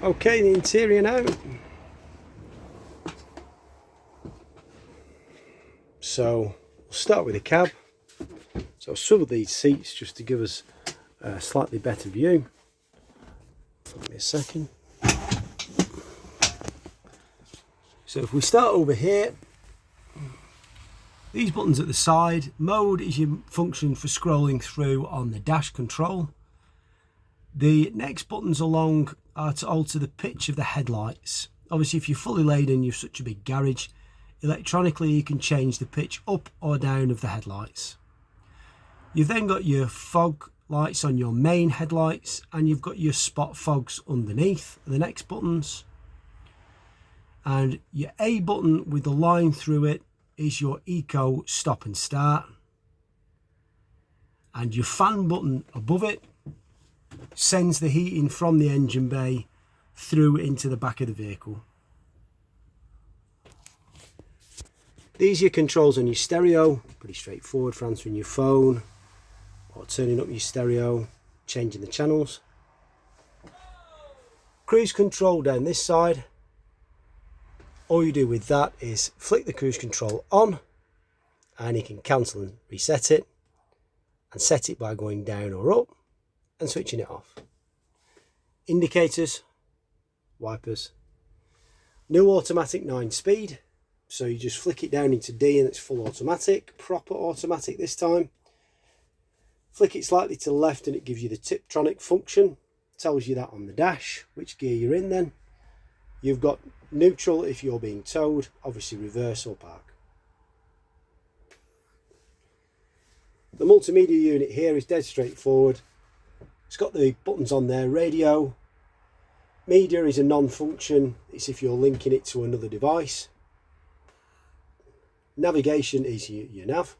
Okay, the interior now. So we'll start with the cab. So I'll swivel these seats just to give us a slightly better view. Give me a second. So if we start over here, these buttons at the side, mode is your function for scrolling through on the dash control. The next buttons along are to alter the pitch of the headlights. Obviously if you're fully laden, you've such a big garage, electronically you can change the pitch up or down of the headlights. You've then got your fog lights on your main headlights, and you've got your spot fogs underneath the next buttons. And your A button with the line through it is your eco stop and start. And your fan button above it sends the heating from the engine bay through into the back of the vehicle. These are your controls on your stereo, pretty straightforward for answering your phone or turning up your stereo, changing the channels. Cruise control down this side. All you do with that is flick the cruise control on, and you can cancel and reset it, and set it by going down or up and switching it off. Indicators, wipers. New automatic 9-speed, so you just flick it down into D and it's full automatic, proper automatic this time. Flick it slightly to the left and it gives you the Tiptronic function, tells you that on the dash, which gear you're in then. You've got neutral if you're being towed, obviously reverse or park. The multimedia unit here is dead straightforward. It's got the buttons on there. Radio, media is a non-function, it's if you're linking it to another device. Navigation is your nav.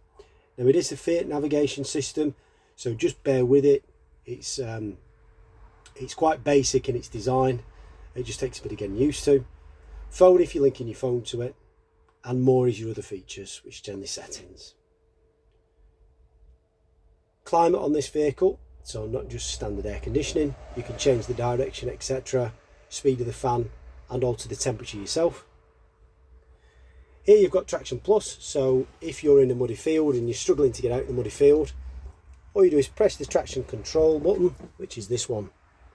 Now it is the Fiat navigation system, so just bear with it. It's quite basic in its design. It just takes a bit of getting used to. Phone if you're linking your phone to it, and more is your other features, which are generally settings. Climate on this vehicle, so not just standard air conditioning, you can change the direction, etc., speed of the fan, and alter the temperature yourself. Here you've got Traction Plus, so if you're in a muddy field and you're struggling to get out in the muddy field, all you do is press the traction control button, which is this one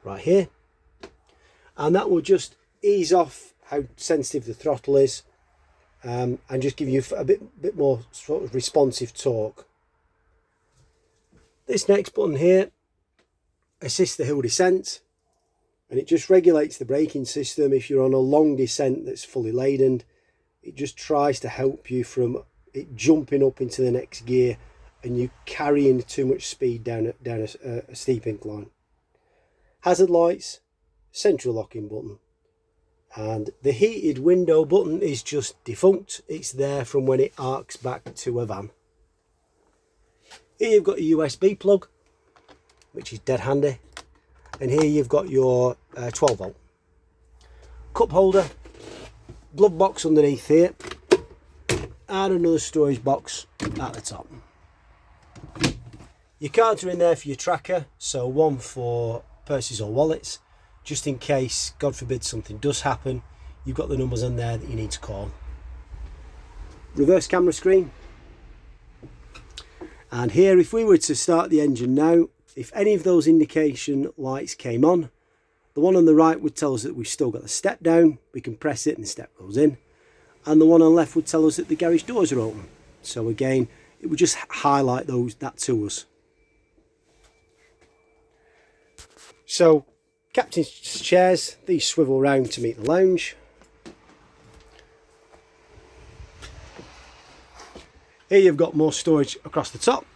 right here, and that will just ease off how sensitive the throttle is, and just give you a bit more sort of responsive torque. This next button here assists the hill descent, and it just regulates the braking system. If you're on a long descent that's fully laden, it just tries to help you from it jumping up into the next gear and you carrying too much speed down a steep incline. Hazard lights, central locking button, and the heated window button is just defunct. It's there from when it arcs back to a van. Here you've got a USB plug, which is dead handy, and here you've got your 12 volt cup holder, glove box underneath here, and another storage box at the top. Your cards are in there for your tracker, so one for purses or wallets, just in case, God forbid, something does happen. You've got the numbers in there that you need to call. Reverse camera screen. And here, if we were to start the engine now, if any of those indication lights came on, the one on the right would tell us that we've still got the step down. We can press it and the step goes in. And the one on the left would tell us that the garage doors are open. So again, it would just highlight that to us. So, captain's chairs, these swivel round to meet the lounge. Here you've got more storage across the top.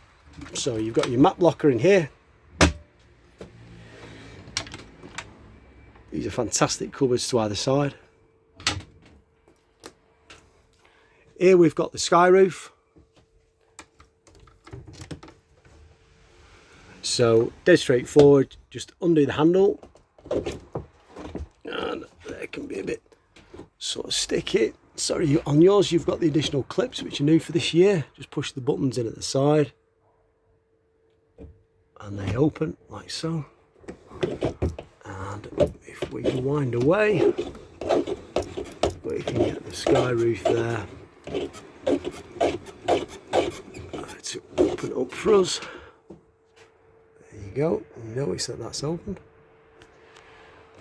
So you've got your map locker in here. These are fantastic cupboards to either side. Here we've got the sky roof. So dead straightforward, just undo the handle, and there can be a bit sort of sticky. Sorry, on yours you've got the additional clips which are new for this year. Just push the buttons in at the side and they open like so. And And if we wind away, we can get the sky roof there to open up for us. There you go. You notice that that's open.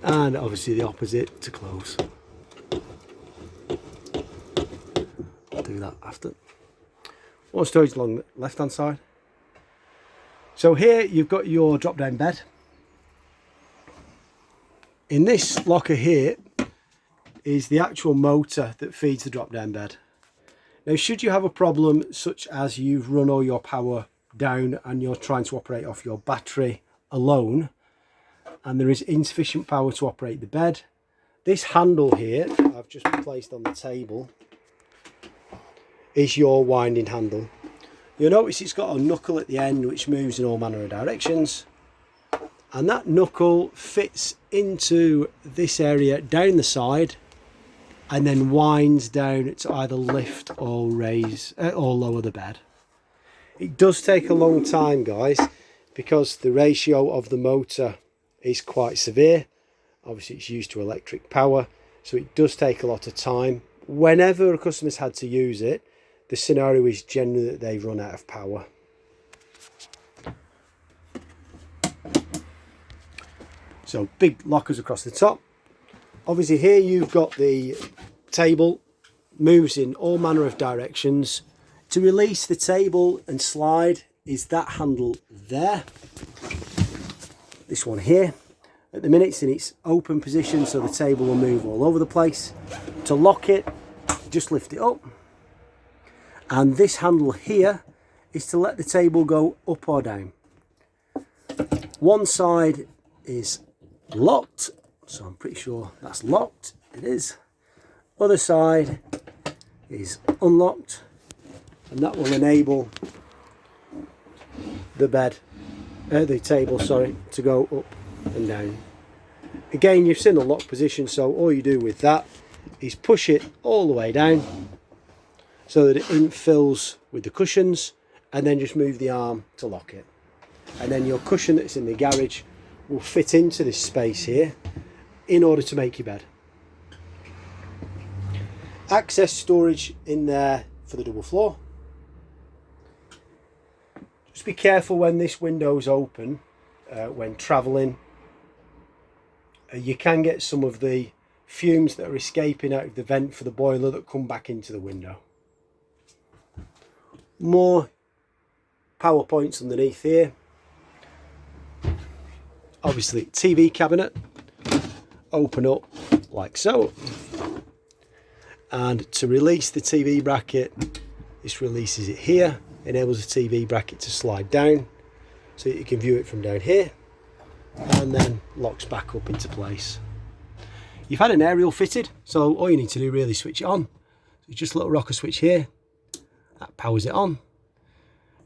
And obviously the opposite to close. I'll do that after. More storage along the left hand side. So here you've got your drop down bed. In this locker here is the actual motor that feeds the drop down bed. Now should you have a problem such as you've run all your power down and you're trying to operate off your battery alone and there is insufficient power to operate the bed, this handle here I've just placed on the table is your winding handle. You'll notice it's got a knuckle at the end which moves in all manner of directions, and that knuckle fits into this area down the side and then winds down to either lift or raise or lower the bed. It does take a long time, guys, because the ratio of the motor is quite severe. Obviously it's used to electric power, so it does take a lot of time. Whenever a customer's had to use it, the scenario is generally that they've run out of power. So big lockers across the top. Obviously here you've got the table, moves in all manner of directions. To release the table and slide is that handle there. This one here. At the minute it's in its open position, so the table will move all over the place. To lock it, just lift it up. And this handle here is to let the table go up or down. One side is locked, so I'm pretty sure that's locked. It is. Other side is unlocked, and that will enable the table, to go up and down. Again, you've seen the lock position, so all you do with that is push it all the way down so that it infills with the cushions, and then just move the arm to lock it. And then your cushion that's in the garage will fit into this space here in order to make your bed. Access storage in there for the double floor. Just be careful when this window's open, when travelling. You can get some of the fumes that are escaping out of the vent for the boiler that come back into the window. More power points underneath here. Obviously TV cabinet, open up like so, and to release the TV bracket, this releases it here, enables the TV bracket to slide down so that you can view it from down here, and then locks back up into place. You've had an aerial fitted, so all you need to do really is switch it on. It's just a little rocker switch here that powers it on,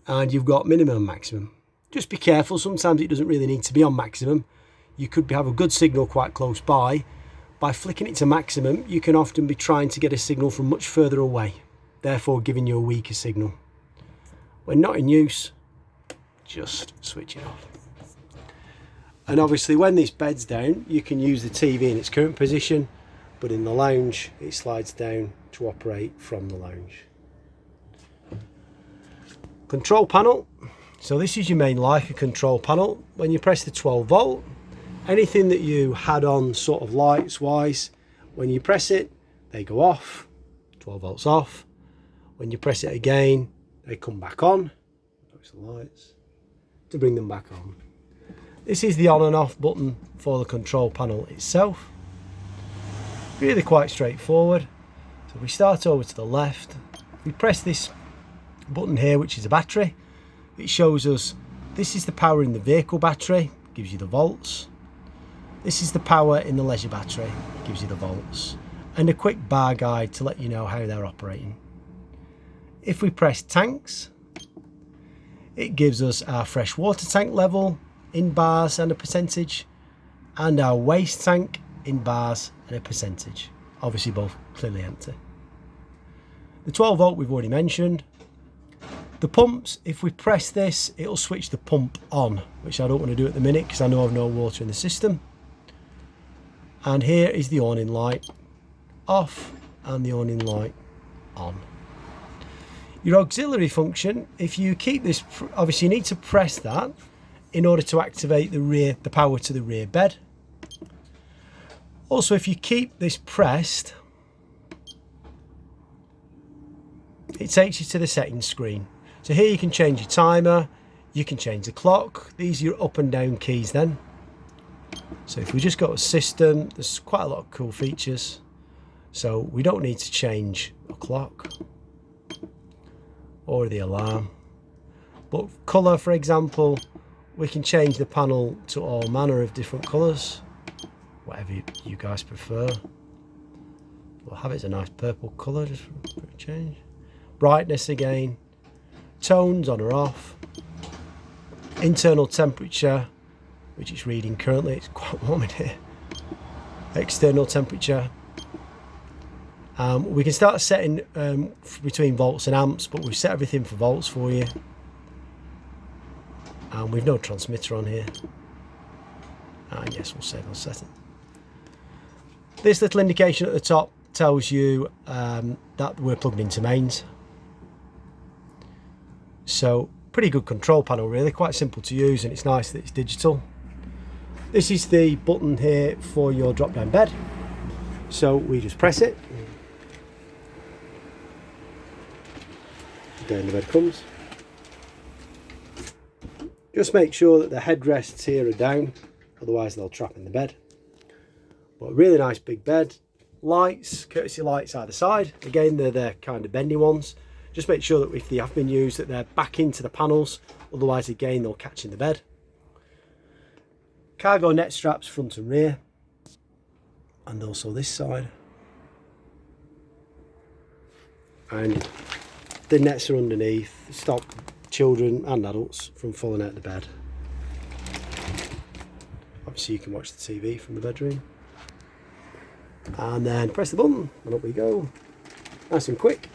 and you've got minimum and maximum. Just be careful, sometimes it doesn't really need to be on maximum. You could have a good signal quite close by. By flicking it to maximum, you can often be trying to get a signal from much further away, therefore giving you a weaker signal. When not in use, just switch it off. And obviously when this bed's down, you can use the TV in its current position, but in the lounge it slides down to operate from the lounge. Control panel. So this is your main Laika control panel. When you press the 12 volt, anything that you had on sort of lights wise, when you press it, they go off, 12 volts off. When you press it again, they come back on. Those are the lights to bring them back on. This is the on and off button for the control panel itself. Really quite straightforward. So if we start over to the left, we press this button here, which is a battery. It shows us this is the power in the vehicle battery, gives you the volts. This is the power in the leisure battery, gives you the volts. And a quick bar guide to let you know how they're operating. If we press tanks, it gives us our fresh water tank level in bars and a percentage, and our waste tank in bars and a percentage. Obviously both clearly empty. The 12 volt we've already mentioned. The pumps, if we press this, it'll switch the pump on, which I don't want to do at the minute because I know I've no water in the system. And here is the awning light off and the awning light on. Your auxiliary function, if you keep this, obviously you need to press that in order to activate the power to the rear bed. Also, if you keep this pressed, it takes you to the settings screen. So here you can change your timer, you can change the clock. These are your up and down keys then. So if we just go to system, there's quite a lot of cool features. So we don't need to change the clock or the alarm. But colour, for example, we can change the panel to all manner of different colours, whatever you guys prefer. We'll have it as a nice purple colour just for a change. Brightness again, tones on or off, internal temperature, which it's reading currently, it's quite warm in here. External temperature. We can start setting between volts and amps, but we've set everything for volts for you. And we've no transmitter on here. And yes, we'll save on setting. This little indication at the top tells you that we're plugged into mains. So pretty good control panel really, quite simple to use, and it's nice that it's digital. This is the button here for your drop down bed. So we just press it. Down the bed comes. Just make sure that the headrests here are down, otherwise they'll trap in the bed. But a really nice big bed. Lights, courtesy lights either side. Again, they're the kind of bendy ones. Just make sure that if they have been used that they're back into the panels, otherwise again they'll catch in the bed. Cargo net straps front and rear, and also this side. And the nets are underneath to stop children and adults from falling out of the bed. Obviously you can watch the TV from the bedroom. And then press the button and up we go. Nice and quick.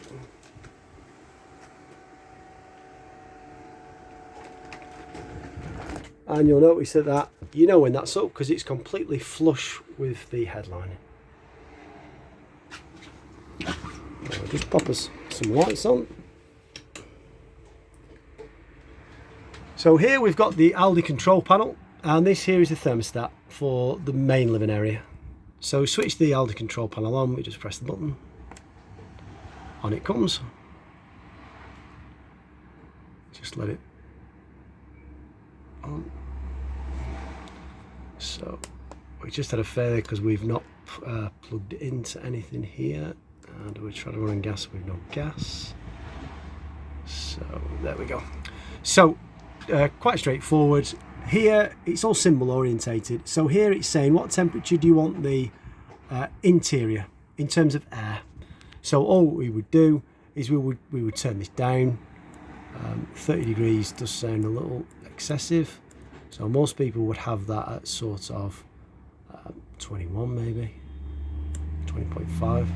And you'll notice that you know when that's up because it's completely flush with the headline. I'll just pop us some lights on. So here we've got the Aldi control panel, and this here is the thermostat for the main living area. So switch the Aldi control panel on, we just press the button, on it comes. Just let it on. So we just had a failure because we've not plugged into anything here, and we're trying to run on gas with no gas. So there we go. So quite straightforward. Here it's all symbol orientated. So here it's saying what temperature do you want the interior in terms of air. So all we would do is we would turn this down. 30 degrees does sound a little excessive, so most people would have that at sort of 21 maybe, 20.5.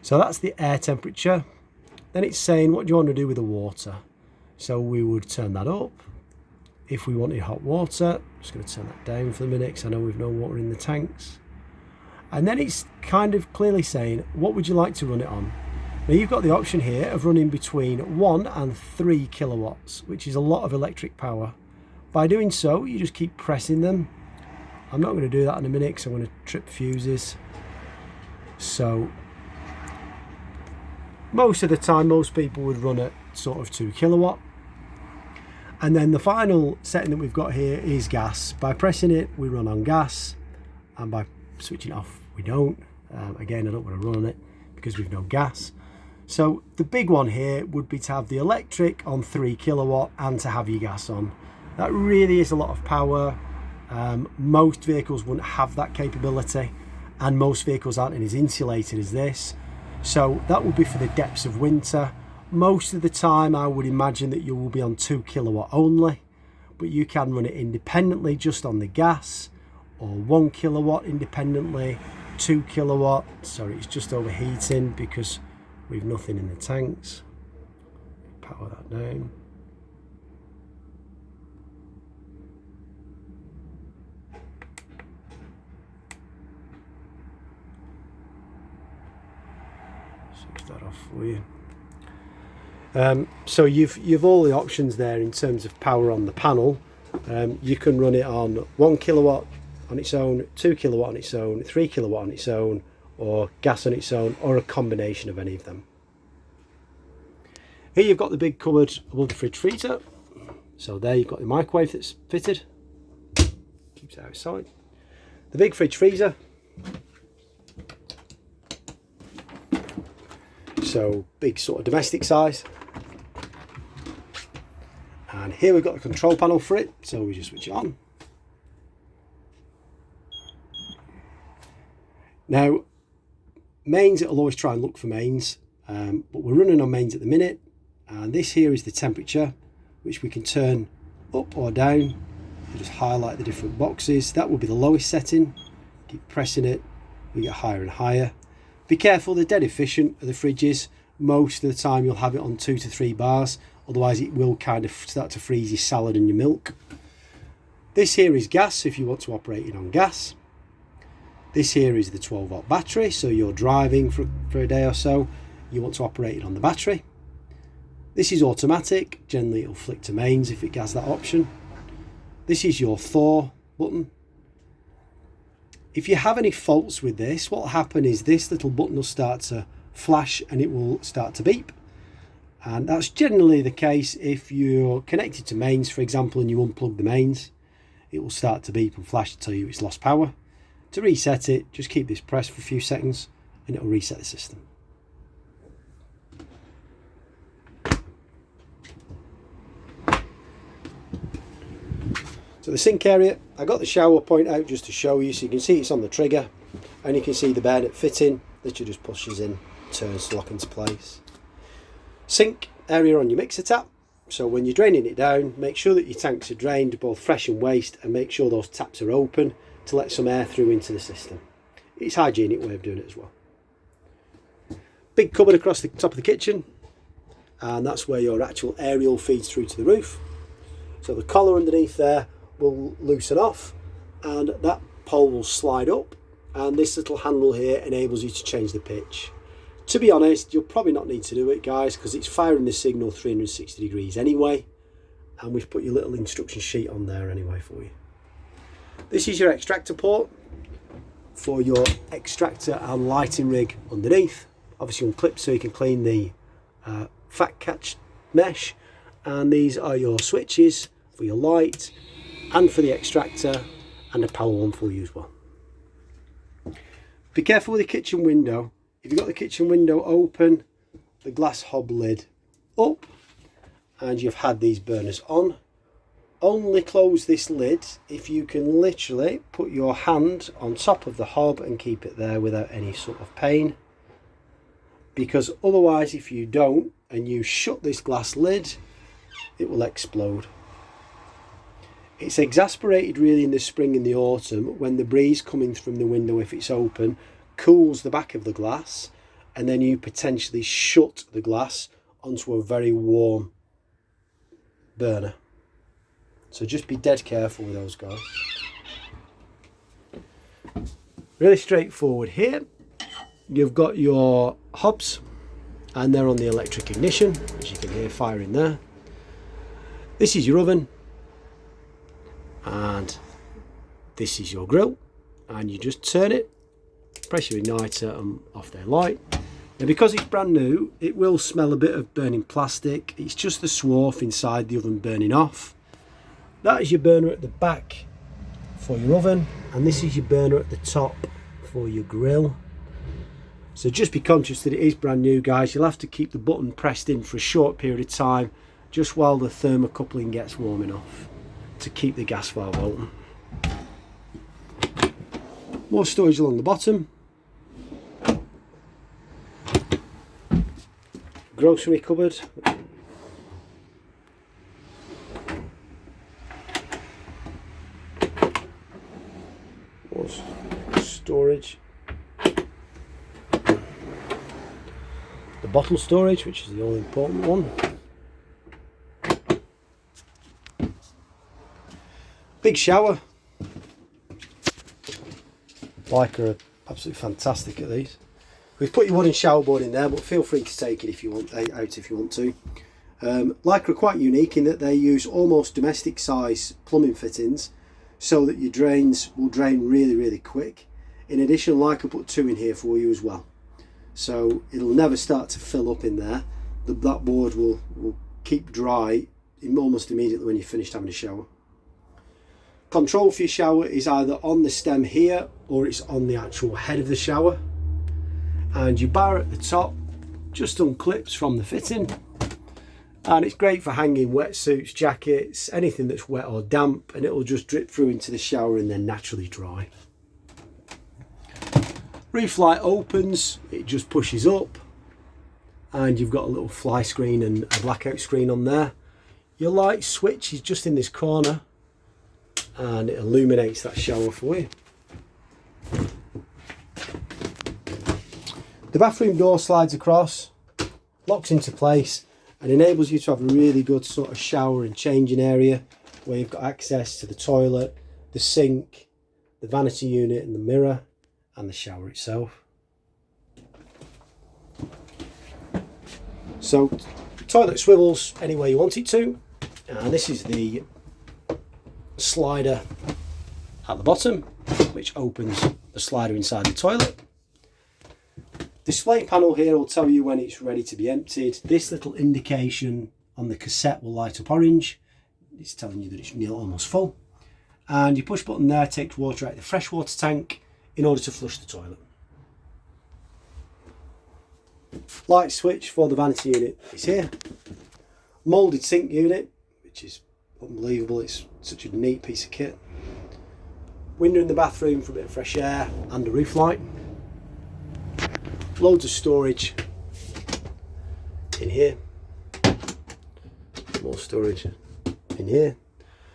So that's the air temperature. Then it's saying what do you want to do with the water. So we would turn that up. If we wanted hot water, I'm just going to turn that down for the minute because I know we've no water in the tanks. And then it's kind of clearly saying what would you like to run it on. Now you've got the option here of running between 1 and 3 kilowatts, which is a lot of electric power. By doing so, you just keep pressing them. I'm not going to do that in a minute because I'm going to trip fuses. So most of the time, most people would run at sort of 2 kilowatt. And then the final setting that we've got here is gas. By pressing it, we run on gas, and by switching it off, we don't. Again, I don't want to run on it because we've no gas. So the big one here would be to have the electric on 3 kilowatt and to have your gas on. That really is a lot of power. Most vehicles wouldn't have that capability, and most vehicles aren't as insulated as this. So that would be for the depths of winter. Most of the time I would imagine that you will be on 2 kilowatt only, but you can run it independently just on the gas, or 1 kilowatt independently, 2 kilowatt. Sorry, it's just overheating because we've nothing in the tanks. Power that down. switch that off for you. So you've all the options there in terms of power on the panel. You can run it on 1 kilowatt on its own, 2 kilowatt on its own, 3 kilowatt on its own, or gas on its own, or a combination of any of them. Here you've got the big cupboard above the fridge freezer. So there you've got the microwave that's fitted, keeps it outside. The big fridge freezer. So big sort of domestic size. And here we've got the control panel for it, so we just switch it on. Now, mains, it'll always try and look for mains, but we're running on mains at the minute, and this here is the temperature, which we can turn up or down. You just highlight the different boxes. That will be the lowest setting. Keep pressing it, we get higher and higher. Be careful, they're dead efficient, the fridges. Most of the time you'll have it on 2 to 3 bars, otherwise it will kind of start to freeze your salad and your milk. This here is gas, if you want to operate it on gas. This here is the 12-volt battery, so you're driving for a day or so, you want to operate it on the battery. This is automatic, generally it'll flick to mains if it has that option. This is your thaw button. If you have any faults with this, what will happen is this little button will start to flash and it will start to beep. And that's generally the case if you're connected to mains, for example, and you unplug the mains. It will start to beep and flash to tell you it's lost power. To reset it, just keep this pressed for a few seconds and it will reset the system. So the sink area, I got the shower point out just to show you, so you can see it's on the trigger and you can see the bayonet fitting, literally just pushes in, turns to lock into place. Sink area on your mixer tap, so when you're draining it down, make sure that your tanks are drained, both fresh and waste, and make sure those taps are open to let some air through into the system. It's a hygienic way of doing it as well. Big cupboard across the top of the kitchen, and that's where your actual aerial feeds through to the roof. So the collar underneath there will loosen off and that pole will slide up, and this little handle here enables you to change the pitch. To be honest, you'll probably not need to do it, guys, because it's firing the signal 360 degrees anyway, and we've put your little instruction sheet on there anyway for you. This is your extractor port for your extractor and lighting rig underneath, obviously unclipped so you can clean the fat catch mesh, and these are your switches for your light and for the extractor, and a power one for you as well. Be careful with the kitchen window. If you've got the kitchen window open, the glass hob lid up, and you've had these burners on, only close this lid if you can literally put your hand on top of the hob and keep it there without any sort of pain, because otherwise if you don't and you shut this glass lid, it will explode. It's exasperated really in the spring and the autumn when the breeze coming from the window, if it's open, cools the back of the glass, and then you potentially shut the glass onto a very warm burner. So just be dead careful with those guys. Really straightforward here. You've got your hobs and they're on the electric ignition, as you can hear firing there. This is your oven, and this is your grill, and you just turn it, press your igniter and off they light. Now because it's brand new, it will smell a bit of burning plastic. It's just the swarf inside the oven burning off. That is your burner at the back for your oven, and this is your burner at the top for your grill. So just be conscious that it is brand new, guys. You'll have to keep the button pressed in for a short period of time, just while the thermocoupling gets warm enough to keep the gas valve open. More storage along the bottom. Grocery cupboard. More storage. The bottle storage, which is the all important one. Big shower. Laika are absolutely fantastic at these. We've put your wooden shower board in there, but feel free to take it if you want out if you want to. Laika are quite unique in that they use almost domestic size plumbing fittings so that your drains will drain really, really quick. In addition, Laika put 2 in here for you as well. So it'll never start to fill up in there. That board will keep dry almost immediately when you're finished having a shower. Control for your shower is either on the stem here or it's on the actual head of the shower. And your bar at the top just unclips from the fitting. And it's great for hanging wetsuits, jackets, anything that's wet or damp, and it'll just drip through into the shower and then naturally dry. Roof light opens, it just pushes up, and you've got a little fly screen and a blackout screen on there. Your light switch is just in this corner and it illuminates that shower for you. The bathroom door slides across, locks into place, and enables you to have a really good sort of shower and changing area where you've got access to the toilet, the sink, the vanity unit and the mirror, and the shower itself. So the toilet swivels any way you want it to, and this is the slider at the bottom, which opens the slider inside the toilet. Display panel here will tell you when it's ready to be emptied. This little indication on the cassette will light up orange. It's telling you that it's nearly almost full. And your push button there takes water out of the freshwater tank in order to flush the toilet. Light switch for the vanity unit is here. Moulded sink unit, which is unbelievable. It's such a neat piece of kit. Window in the bathroom for a bit of fresh air and a roof light. Loads of storage in here. More storage in here.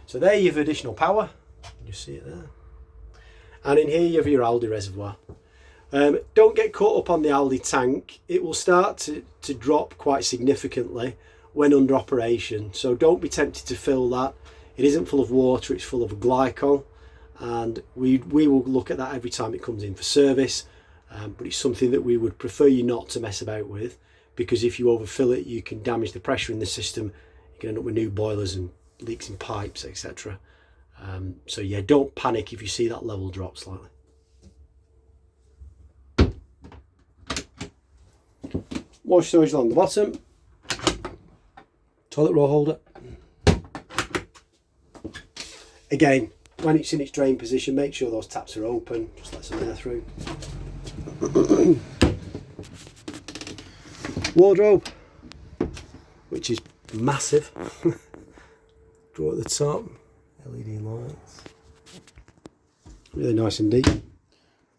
So there you have additional power. You see it there. And in here you have your Aldi reservoir. Don't get caught up on the Aldi tank. It will start to drop quite significantly when under operation. So don't be tempted to fill that. It isn't full of water, it's full of glycol. And we will look at that every time it comes in for service. But it's something that we would prefer you not to mess about with, because if you overfill it you can damage the pressure in the system. You can end up with new boilers and leaks in pipes, etc. So yeah, don't panic if you see that level drop slightly. More storage along the bottom. Toilet roll holder. Again, when it's in its drain position, make sure those taps are open, just let some air through. Wardrobe, which is massive. Drawer at the top, LED lights, really nice and deep.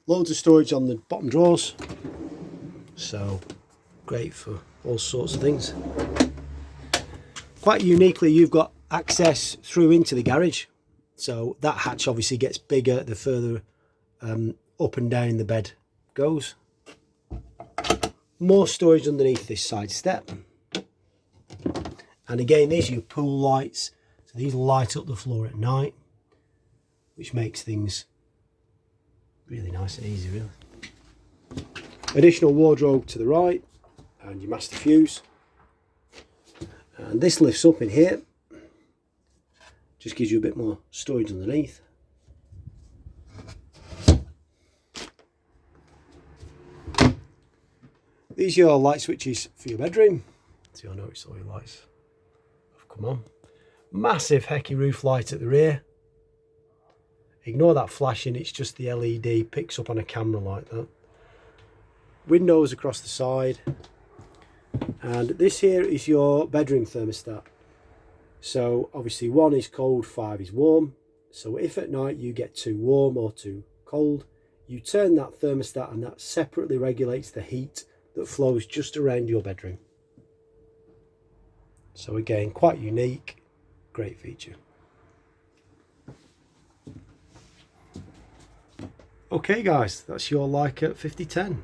Loads of storage on the bottom drawers, so great for all sorts of things. Quite uniquely, you've got access through into the garage, so that hatch obviously gets bigger the further up and down the bed goes. More storage underneath this side step, and again these are your pool lights, so these light up the floor at night, which makes things really nice and easy really. Additional wardrobe to the right and your master fuse, and this lifts up in here, just gives you a bit more storage underneath. These are your light switches for your bedroom. So you'll notice all your lights have come on. Massive hecky roof light at the rear. Ignore that flashing, it's just the LED, picks up on a camera like that. Windows across the side. And this here is your bedroom thermostat. So obviously 1 is cold, 5 is warm. So if at night you get too warm or too cold, you turn that thermostat and that separately regulates the heat that flows just around your bedroom. So again, quite unique, great feature. Okay guys, that's your Laika 5010.